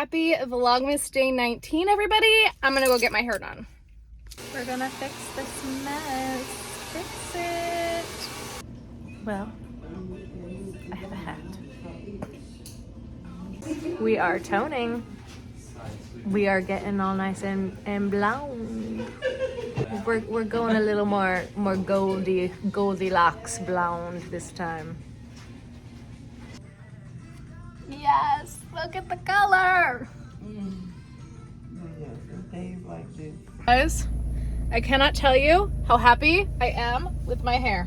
Happy Vlogmas Day 19, everybody. I'm gonna go get my hair done. We're gonna fix this mess. Fix it. Well, I have a hat. We are toning. We are getting all nice and blonde. We're going a little more Goldilocks blonde this time. Yes, look at the color. Guys, I cannot tell you how happy I am with my hair.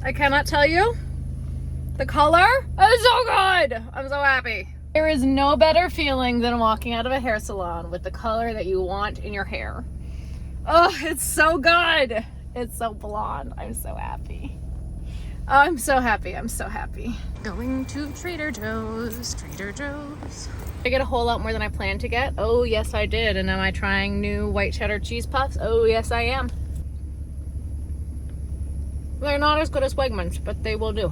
I cannot tell you. The color is so good. I'm so happy. There is no better feeling than walking out of a hair salon with the color that you want in your hair. Oh, it's so good. It's so blonde. I'm so happy. I'm so happy. I'm so happy. Going to Trader Joe's. Trader Joe's. Did I get a whole lot more than I planned to get? Oh, yes, I did. And am I trying new white cheddar cheese puffs? Oh, yes, I am. They're not as good as Wegmans, but they will do.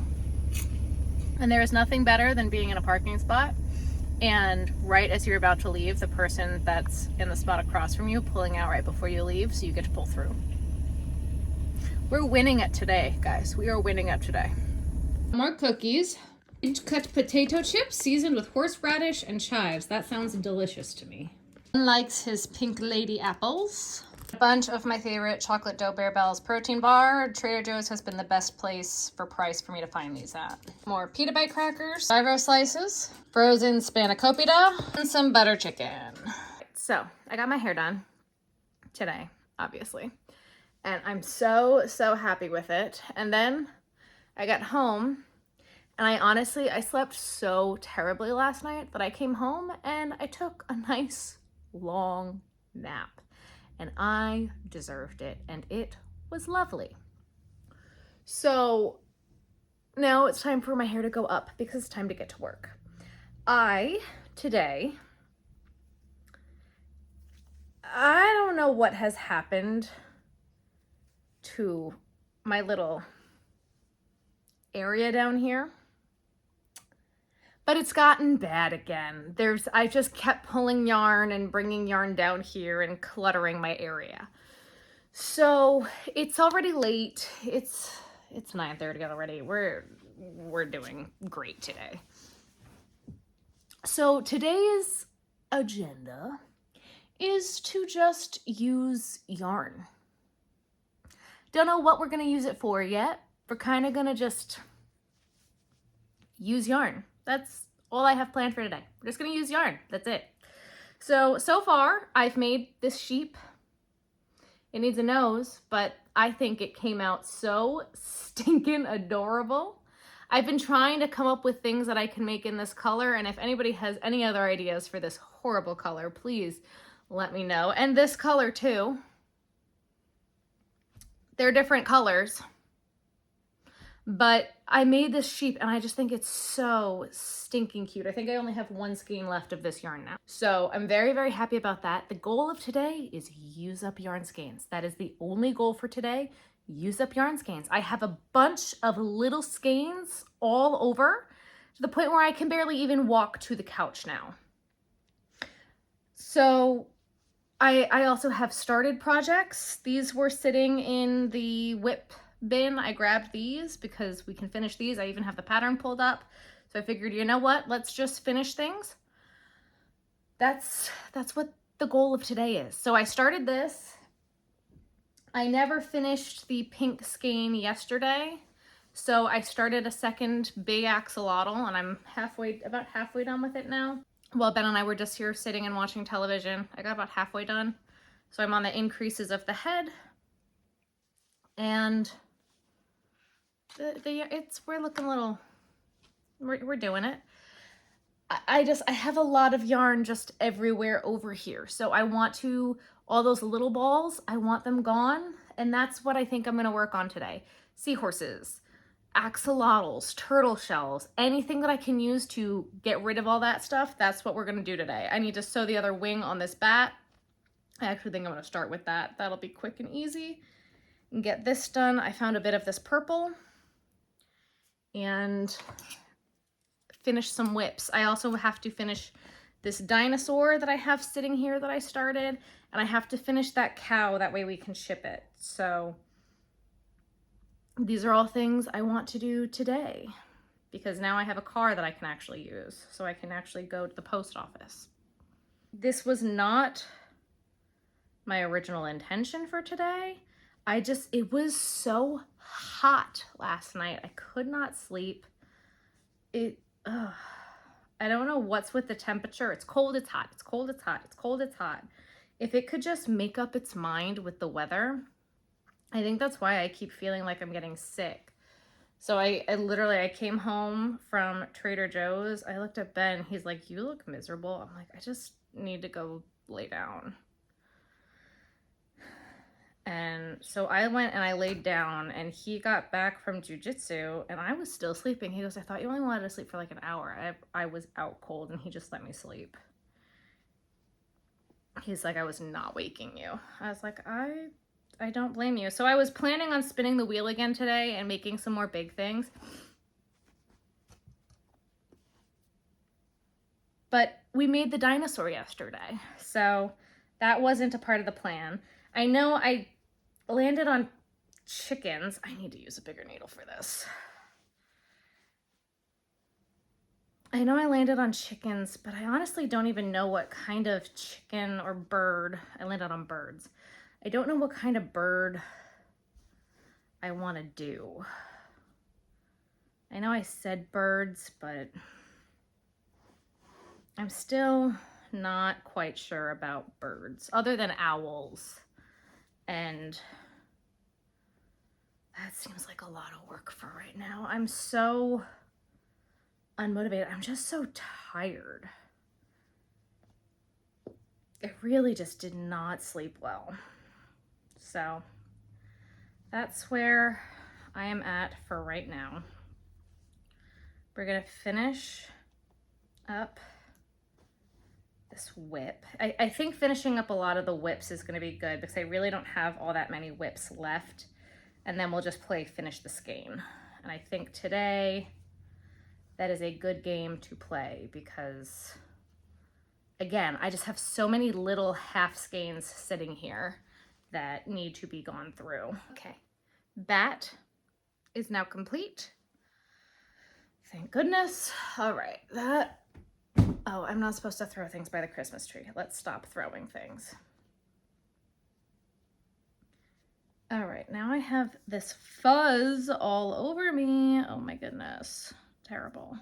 And there is nothing better than being in a parking spot and right as you're about to leave, the person that's in the spot across from you pulling out right before you leave, so you get to pull through. We're winning it today, guys. We are winning it today. More cookies. Cut potato chips seasoned with horseradish and chives. That sounds delicious to me. One likes his pink lady apples. A bunch of my favorite chocolate dough Bear Bells protein bar. Trader Joe's has been the best place for price for me to find these at. More pita bite crackers, gyro slices, frozen spanakopita, and some butter chicken. So I got my hair done today, obviously. And I'm so happy with it. And then I got home and I slept so terribly last night that I came home and I took a nice long nap. And I deserved it, and it was lovely. So now it's time for my hair to go up because it's time to get to work. Today, I don't know what has happened to my little area down here, but it's gotten bad again. I just kept pulling yarn and bringing yarn down here and cluttering my area. So it's already late. It's 9:30 already. We're doing great today. So today's agenda is to just use yarn. Don't know what we're gonna use it for yet. We're kind of gonna just use yarn. That's all I have planned for today. We're just gonna use yarn. That's it. So far, I've made this sheep. It needs a nose, but I think it came out so stinking adorable. I've been trying to come up with things that I can make in this color, and if anybody has any other ideas for this horrible color, please let me know. And this color too. They're different colors. But I made this sheep and I just think it's so stinking cute. I think I only have one skein left of this yarn now. So I'm very happy about that. The goal of today is use up yarn skeins. That is the only goal for today. Use up yarn skeins. I have a bunch of little skeins all over to the point where I can barely even walk to the couch now. So I also have started projects. These were sitting in the whip bin. I grabbed these because we can finish these. I even have the pattern pulled up. So I figured, you know what? Let's just finish things. That's what the goal of today is. So I started this. I never finished the pink skein yesterday. So I started a second big axolotl and I'm about halfway done with it now. Well, Ben and I were just here sitting and watching television. I got about halfway done. So I'm on the increases of the head. And we're looking a little, we're doing it. I have a lot of yarn just everywhere over here. So I want all those little balls, I want them gone. And that's what I think I'm gonna work on today. Seahorses, axolotls, turtle shells, anything that I can use to get rid of all that stuff, that's what we're gonna do today. I need to sew the other wing on this bat. I actually think I'm gonna start with that. That'll be quick and easy. And get this done. I found a bit of this purple and finish some whips. I also have to finish this dinosaur that I have sitting here that I started, and I have to finish that cow, that way we can ship it. So these are all things I want to do today, because now I have a car that I can actually use, so I can actually go to the post office. This was not my original intention for today. It was so hot last night. I could not sleep. I don't know what's with the temperature. It's cold, it's hot, it's cold, it's hot, it's cold, it's hot. If it could just make up its mind with the weather, I think that's why I keep feeling like I'm getting sick. So I came home from Trader Joe's. I looked at Ben, he's like, you look miserable. I'm like, I just need to go lay down. And so I went and I laid down, and he got back from jujitsu and I was still sleeping. He goes, I thought you only wanted to sleep for like an hour. I was out cold and he just let me sleep. He's like, I was not waking you. I was like, I don't blame you. So I was planning on spinning the wheel again today and making some more big things. But we made the dinosaur yesterday, so that wasn't a part of the plan. I know I landed on chickens. I need to use a bigger needle for this. I know I landed on chickens, but I honestly don't even know what kind of chicken or bird. I landed on birds. I don't know what kind of bird I want to do. I know I said birds, but I'm still not quite sure about birds, other than owls. And that seems like a lot of work for right now. I'm so unmotivated. I'm just so tired. I really just did not sleep well. So that's where I am at for right now. We're gonna finish up this whip. I think finishing up a lot of the whips is going to be good, because I really don't have all that many whips left, and then we'll just finish the skein. And I think today that is a good game to play, because again, I just have so many little half skeins sitting here that need to be gone through. Okay, that is now complete. Thank goodness. All right, oh, I'm not supposed to throw things by the Christmas tree. Let's stop throwing things. All right, now I have this fuzz all over me. Oh my goodness. Terrible.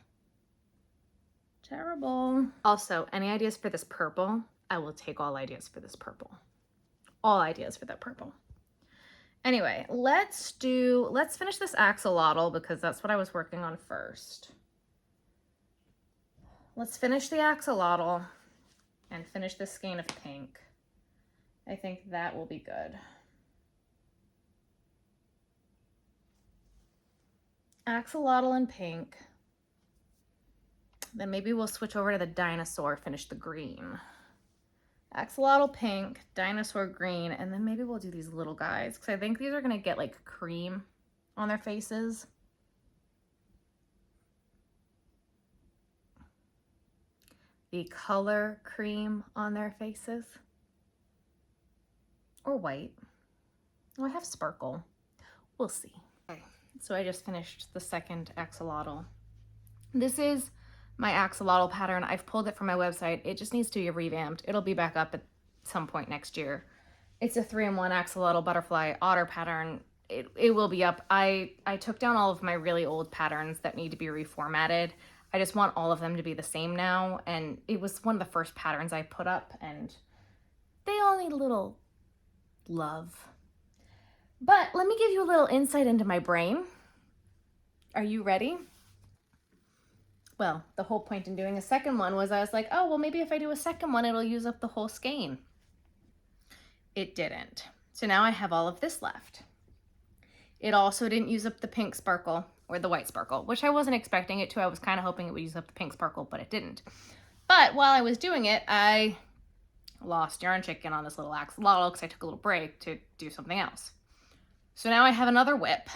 Terrible. Also, any ideas for this purple? I will take all ideas for this purple. All ideas for that purple. Anyway, let's finish this axolotl, because that's what I was working on first. Let's finish the axolotl and finish this skein of pink. I think that will be good. Axolotl and pink. Then maybe we'll switch over to the dinosaur, finish the green. Axolotl pink, dinosaur green, and then maybe we'll do these little guys, because I think these are going to get like cream on their faces. The color cream on their faces. Or white. Oh, I have sparkle. We'll see. Okay, so I just finished the second axolotl. This is my axolotl pattern. I've pulled it from my website. It just needs to be revamped. It'll be back up at some point next year. It's a 3-in-1 axolotl butterfly otter pattern. It will be up. I took down all of my really old patterns that need to be reformatted. I just want all of them to be the same now, and it was one of the first patterns I put up, and they all need a little love. But let me give you a little insight into my brain. Are you ready? Well, the whole point in doing a second one was I was like, oh, well, maybe if I do a second one, it'll use up the whole skein. It didn't. So now I have all of this left. It also didn't use up the pink sparkle or the white sparkle, which I wasn't expecting it to. I was kind of hoping it would use up the pink sparkle, but it didn't. But while I was doing it, I lost yarn chicken on this little axolotl because I took a little break to do something else. So now I have another whip.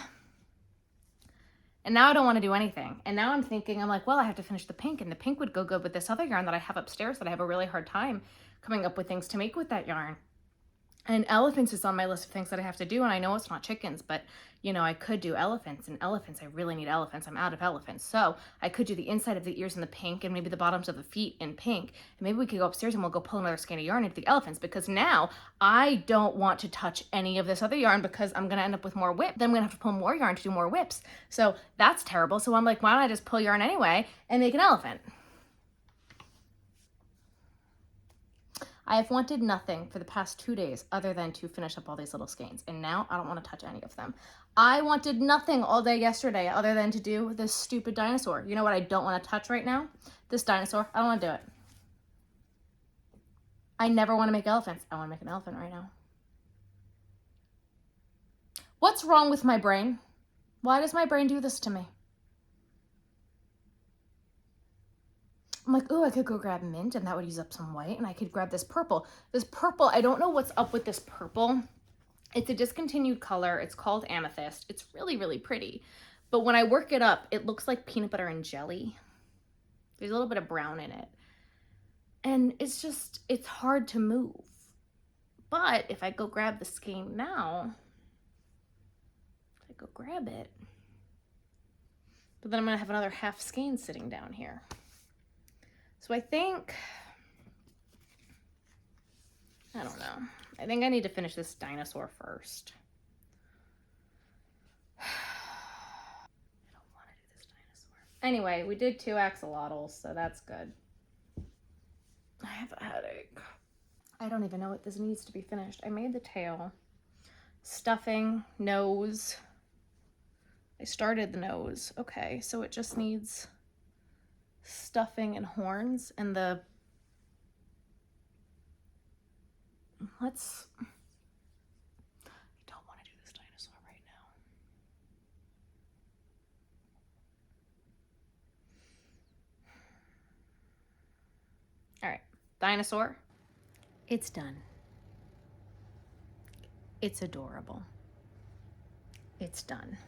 And now I don't want to do anything. And now I'm thinking, I'm like, well, I have to finish the pink, and the pink would go good with this other yarn that I have upstairs that I have a really hard time coming up with things to make with that yarn. And elephants is on my list of things that I have to do. And I know it's not chickens, but you know, I could do elephants, and elephants, I really need elephants. I'm out of elephants. So I could do the inside of the ears in the pink and maybe the bottoms of the feet in pink. And maybe we could go upstairs and we'll go pull another skein of yarn into the elephants, because now I don't want to touch any of this other yarn because I'm going to end up with more whip. Then I'm going to have to pull more yarn to do more whips. So that's terrible. So I'm like, why don't I just pull yarn anyway and make an elephant? I have wanted nothing for the past 2 days other than to finish up all these little skeins, and now I don't want to touch any of them. I wanted nothing all day yesterday other than to do this stupid dinosaur. You know what I don't want to touch right now? This dinosaur. I don't want to do it. I never want to make elephants. I want to make an elephant right now. What's wrong with my brain? Why does my brain do this to me? I'm like, oh, I could go grab mint and that would use up some white, and I could grab this purple. This purple, I don't know what's up with this purple. It's a discontinued color. It's called amethyst. It's really, really pretty. But when I work it up, it looks like peanut butter and jelly. There's a little bit of brown in it. And it's just, it's hard to move. But if I go grab the skein now, if I go grab it, but then I'm going to have another half skein sitting down here. So I think, I don't know. I think I need to finish this dinosaur first. I don't want to do this dinosaur. Anyway, we did 2 axolotls, so that's good. I have a headache. I don't even know what this needs to be finished. I made the tail, stuffing, nose. I started the nose. Okay, so it just needs stuffing and horns, and the I don't want to do this dinosaur right now. All right, dinosaur, it's done. It's adorable. It's done.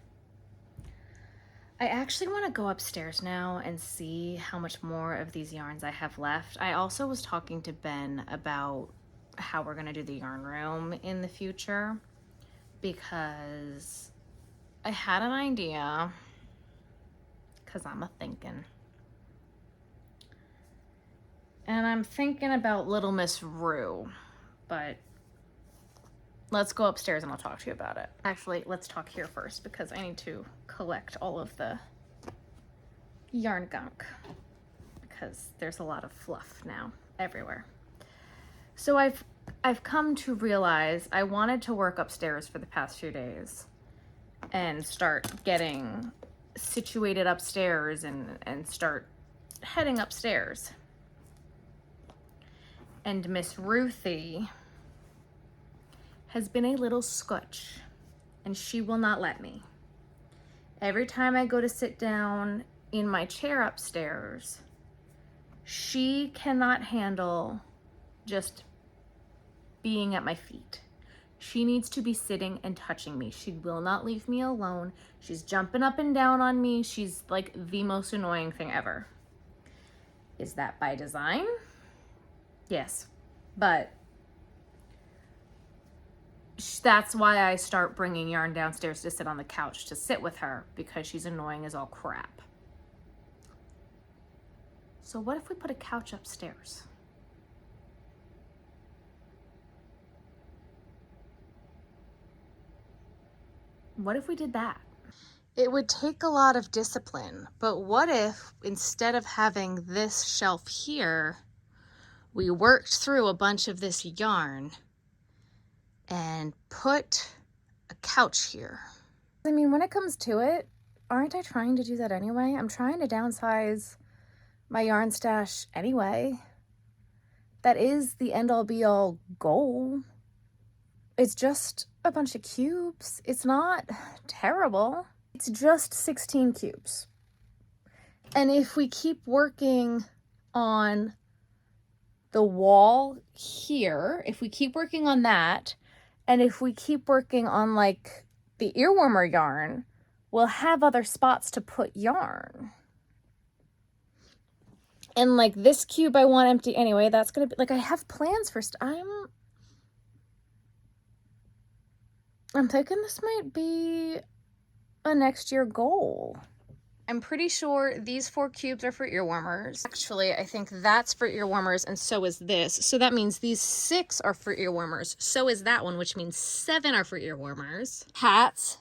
I actually want to go upstairs now and see how much more of these yarns I have left. I also was talking to Ben about how we're going to do the yarn room in the future, because I had an idea, because I'm a thinking. And I'm thinking about Little Miss Rue, but let's go upstairs and I'll talk to you about it. Actually, let's talk here first, because I need to collect all of the yarn gunk, because there's a lot of fluff now everywhere. So I've come to realize I wanted to work upstairs for the past few days and start getting situated upstairs and start heading upstairs. And Miss Ruthie has been a little scotch, and she will not let me. Every time I go to sit down in my chair upstairs, she cannot handle just being at my feet. She needs to be sitting and touching me. She will not leave me alone. She's jumping up and down on me. She's like the most annoying thing ever. Is that by design? Yes, but that's why I start bringing yarn downstairs to sit on the couch to sit with her, because she's annoying as all crap. So what if we put a couch upstairs? What if we did that? It would take a lot of discipline, but what if instead of having this shelf here, we worked through a bunch of this yarn and put a couch here? I mean, when it comes to it, aren't I trying to do that anyway? I'm trying to downsize my yarn stash anyway. That is the end-all be-all goal. It's just a bunch of cubes. It's not terrible. It's just 16 cubes. And if we keep working on the wall here, if we keep working on that, and if we keep working on like the earwarmer yarn, we'll have other spots to put yarn. And like this cube I want empty anyway. That's gonna be like, I have plans for I'm thinking this might be a next year goal. I'm pretty sure these 4 cubes are for ear warmers. Actually, I think that's for ear warmers, and so is this. So that means these 6 are for ear warmers. So is that one, which means 7 are for ear warmers. Hats,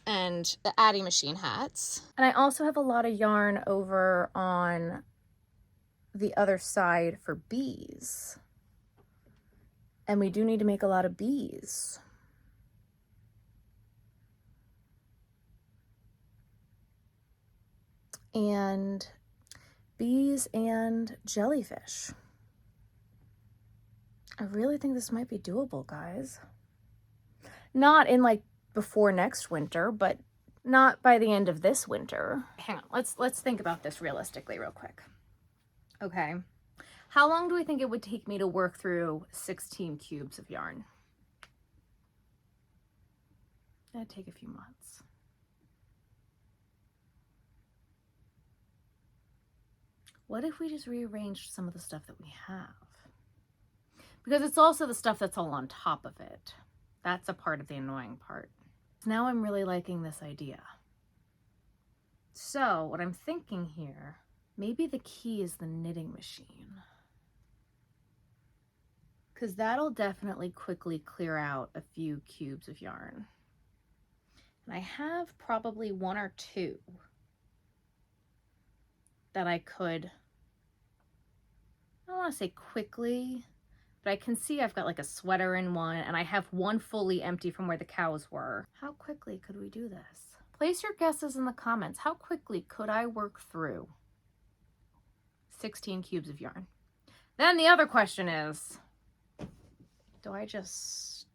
and the Addy machine hats. And I also have a lot of yarn over on the other side for bees. And we do need to make a lot of bees. And bees and jellyfish. I really think this might be doable, guys. Not in like before next winter, but not by the end of this winter. Hang on, let's think about this realistically real quick. Okay, how long do we think it would take me to work through 16 cubes of yarn? It'd take a few months. What if we just rearranged some of the stuff that we have? Because it's also the stuff that's all on top of it. That's a part of the annoying part. Now I'm really liking this idea. So what I'm thinking here, maybe the key is the knitting machine. Because that'll definitely quickly clear out a few cubes of yarn. And I have probably 1 or 2 that I could, I don't want to say quickly, but I can see I've got like a sweater in one, and I have 1 fully empty from where the cows were. How quickly could we do this? Place your guesses in the comments. How quickly could I work through 16 cubes of yarn? Then the other question is, do I just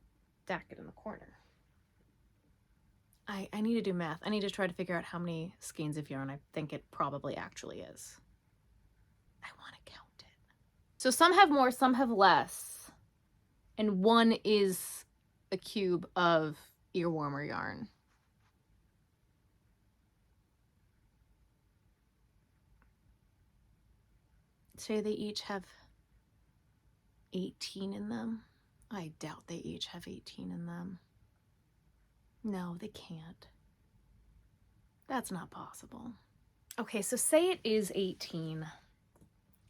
stack it in the corner? I need to do math. I need to try to figure out how many skeins of yarn I think it probably actually is. I want to count it. So some have more, some have less. And 1 is a cube of ear warmer yarn. Say they each have 18 in them. I doubt they each have 18 in them. No, they can't. That's not possible. Okay, so say it is 18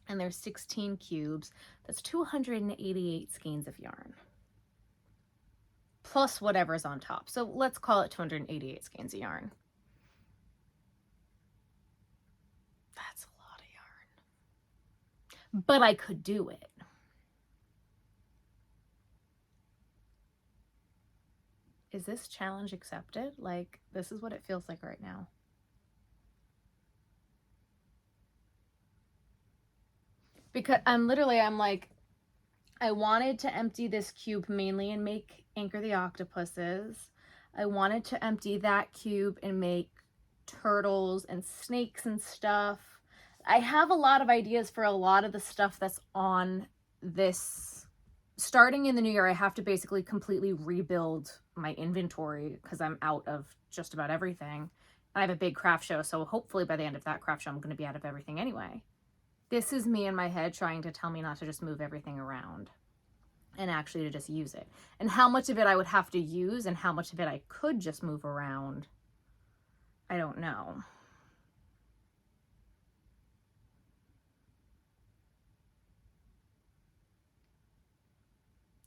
and there's 16 cubes. That's 288 skeins of yarn. Plus whatever's on top. So let's call it 288 skeins of yarn. That's a lot of yarn. But I could do it. Is this challenge accepted? Like, this is what it feels like right now. Because I'm like, I wanted to empty this cube mainly and make Anchor the Octopuses. I wanted to empty that cube and make turtles and snakes and stuff. I have a lot of ideas for a lot of the stuff that's on this. Starting in the new year, I have to basically completely rebuild my inventory because I'm out of just about everything. I have a big craft show, so hopefully by the end of that craft show, I'm going to be out of everything anyway. This is me in my head trying to tell me not to just move everything around and actually to just use it. And how much of it I would have to use and how much of it I could just move around, I don't know.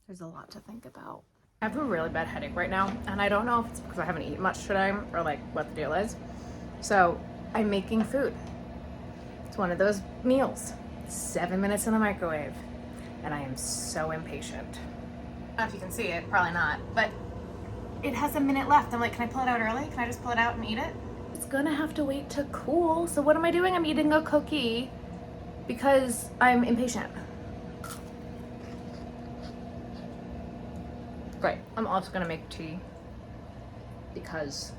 There's a lot to think about. I have a really bad headache right now, and I don't know if it's because I haven't eaten much today or like what the deal is. So I'm making food. It's one of those meals. 7 minutes in the microwave, and I am so impatient. I don't know if you can see it, probably not, but it has a minute left. I'm like, can I pull it out early? Can I just pull it out and eat it? It's gonna have to wait to cool. So what am I doing? I'm eating a cookie because I'm impatient. Great. I'm also gonna make tea because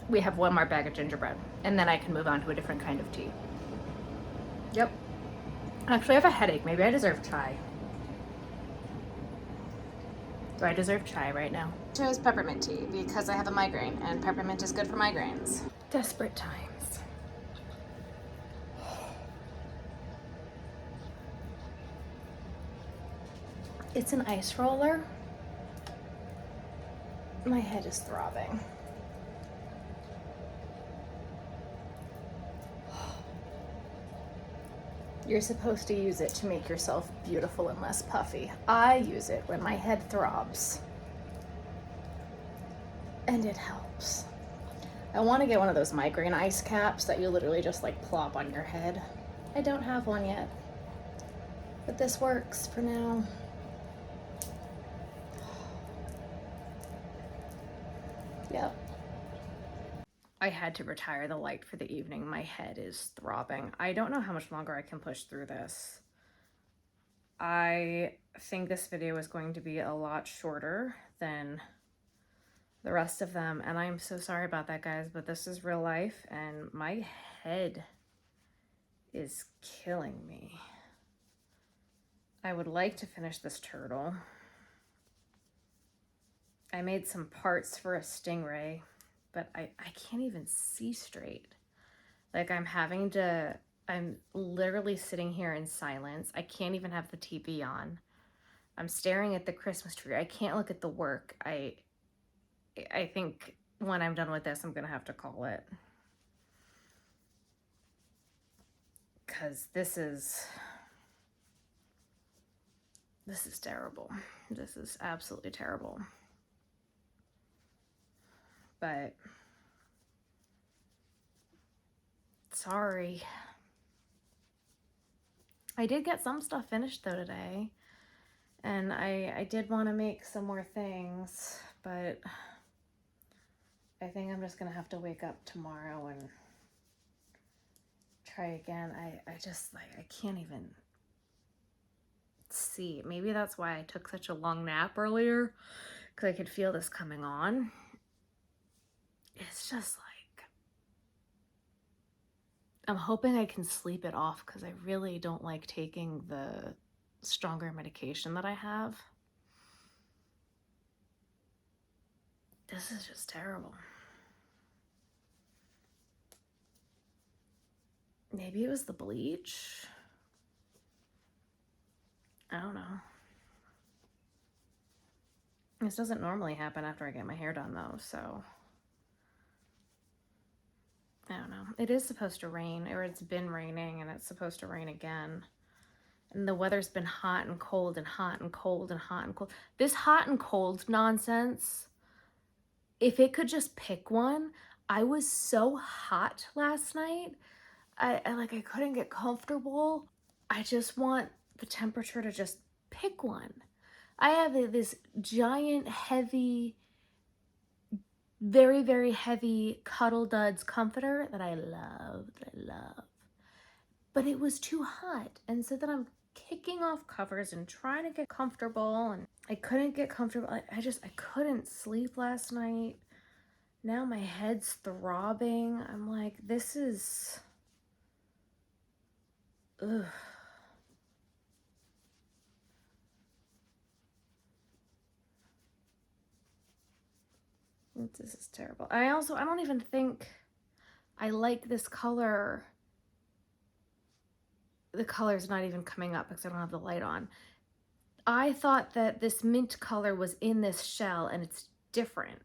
we have 1 more bag of gingerbread, and then I can move on to a different kind of tea. Yep. Actually, I have a headache. Maybe I deserve chai. Do I deserve chai right now? Chose peppermint tea because I have a migraine and peppermint is good for migraines. Desperate times. It's an ice roller. My head is throbbing. You're supposed to use it to make yourself beautiful and less puffy. I use it when my head throbs. And it helps. I want to get one of those migraine ice caps that you literally just like plop on your head. I don't have one yet, but this works for now. Yep. I had to retire the light for the evening. My head is throbbing. I don't know how much longer I can push through this. I think this video is going to be a lot shorter than the rest of them, and I'm so sorry about that, guys, but this is real life and my head is killing me. I would like to finish this turtle. I made some parts for a stingray, but I can't even see straight. Like I'm literally sitting here in silence. I can't even have the TV on. I'm staring at the Christmas tree. I can't look at the work. I think when I'm done with this, I'm gonna have to call it. Because this is terrible. This is absolutely terrible. But sorry. I did get some stuff finished though today. And I did want to make some more things, but I think I'm just gonna have to wake up tomorrow and try again. I just like, I can't even see. Maybe that's why I took such a long nap earlier, because I could feel this coming on. It's just like, I'm hoping I can sleep it off because I really don't like taking the stronger medication that I have. This is just terrible. Maybe it was the bleach. I don't know. This doesn't normally happen after I get my hair done though, so I don't know. It is supposed to rain, or it's been raining and it's supposed to rain again. And the weather's been hot and cold and hot and cold and hot and cold. This hot and cold nonsense, if it could just pick one. I was so hot last night. I couldn't get comfortable. I just want the temperature to just pick one. I have this giant, heavy, very, very heavy Cuddle Duds comforter that I love, But it was too hot. And so then I'm kicking off covers and trying to get comfortable, and I couldn't get comfortable. I couldn't sleep last night. Now my head's throbbing. I'm like, this is, ugh. This is terrible. I don't even think I like this color. The color's not even coming up because I don't have the light on. I thought that this mint color was in this shell and it's different.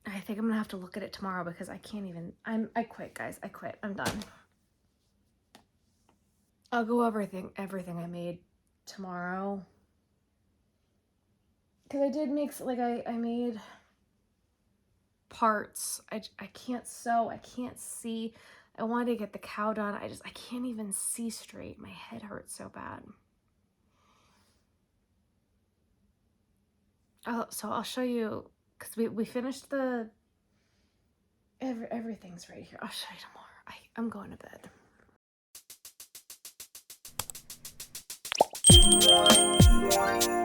I think I'm gonna have to look at it tomorrow because I can't even, I quit, guys. I quit. I'm done. I'll go over everything I made tomorrow. Because I did make, like, I made parts. I can't sew. I can't see. I wanted to get the cow done. I can't even see straight. My head hurts so bad. So I'll show you, because we finished the, everything's right here. I'll show you tomorrow. I'm going to bed.